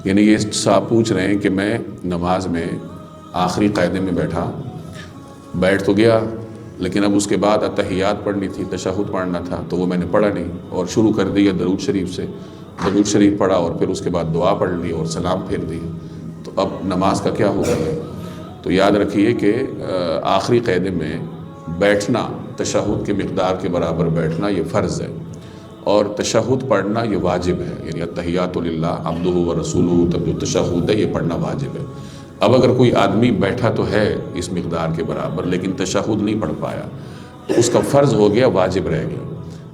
یعنی یہ صاحب پوچھ رہے ہیں کہ میں نماز میں آخری قاعدے میں بیٹھ تو گیا، لیکن اب اس کے بعد اتحیات پڑھنی تھی، تشہد پڑھنا تھا، تو وہ میں نے پڑھا نہیں اور شروع کر دیا درود شریف سے، درود شریف پڑھا اور پھر اس کے بعد دعا پڑھ لی اور سلام پھیر دی، تو اب نماز کا کیا ہوگا؟ تو یاد رکھیے کہ آخری قاعدے میں بیٹھنا، تشہد کی مقدار کے برابر بیٹھنا یہ فرض ہے، اور تشہد پڑھنا یہ واجب ہے، یعنی التحیات للہ عبدہ و رسولہ، تب جو تشہد ہے یہ پڑھنا واجب ہے۔ اب اگر کوئی آدمی بیٹھا تو ہے اس مقدار کے برابر لیکن تشہد نہیں پڑھ پایا تو اس کا فرض ہو گیا، واجب رہ گیا،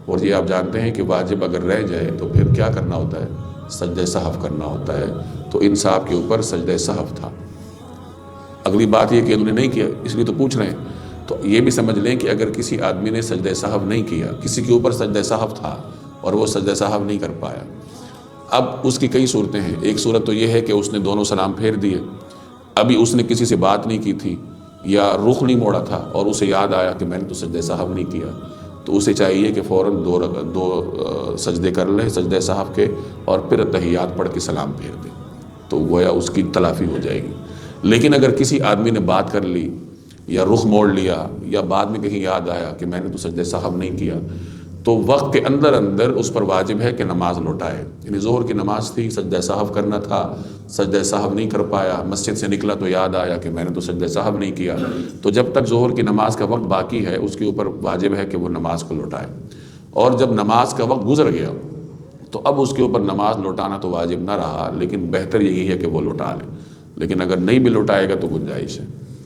اور یہ آپ جانتے ہیں کہ واجب اگر رہ جائے تو پھر کیا کرنا ہوتا ہے؟ سجدہ سہو کرنا ہوتا ہے، تو ان صاحب کے اوپر سجدہ سہو تھا۔ اگلی بات یہ کہ انہوں نے نہیں کیا، اس لیے تو پوچھ رہے ہیں، تو یہ بھی سمجھ لیں کہ اگر کسی آدمی نے سجدہ سہو نہیں کیا، کسی کے اوپر سجدہ سہو تھا اور وہ سجدہ سہو نہیں کر پایا، اب اس کی کئی صورتیں ہیں۔ ایک صورت تو یہ ہے کہ اس نے دونوں سلام پھیر دیے، ابھی اس نے کسی سے بات نہیں کی تھی یا رخ نہیں موڑا تھا اور اسے یاد آیا کہ میں نے تو سجدہ سہو نہیں کیا، تو اسے چاہیے کہ فوراً دو سجدے کر لے سجدہ سہو کے، اور پھر تحیات پڑھ کے سلام پھیر دے، تو گویا اس کی تلافی ہو جائے گی۔ لیکن اگر کسی آدمی نے بات کر لی یا رخ موڑ لیا یا بعد میں کہیں یاد آیا کہ میں نے تو سجدہ سہو نہیں کیا، تو وقت کے اندر اس پر واجب ہے کہ نماز لوٹائے۔ یعنی ظہر کی نماز تھی، سجدہ سہو کرنا تھا، سجدہ سہو نہیں کر پایا، مسجد سے نکلا تو یاد آیا کہ میں نے تو سجدہ سہو نہیں کیا، تو جب تک ظہر کی نماز کا وقت باقی ہے اس کے اوپر واجب ہے کہ وہ نماز کو لوٹائے، اور جب نماز کا وقت گزر گیا تو اب اس کے اوپر نماز لوٹانا تو واجب نہ رہا، لیکن بہتر یہی ہے کہ وہ لوٹا لے، لیکن اگر نہیں بھی لوٹائے گا تو گنجائش ہے۔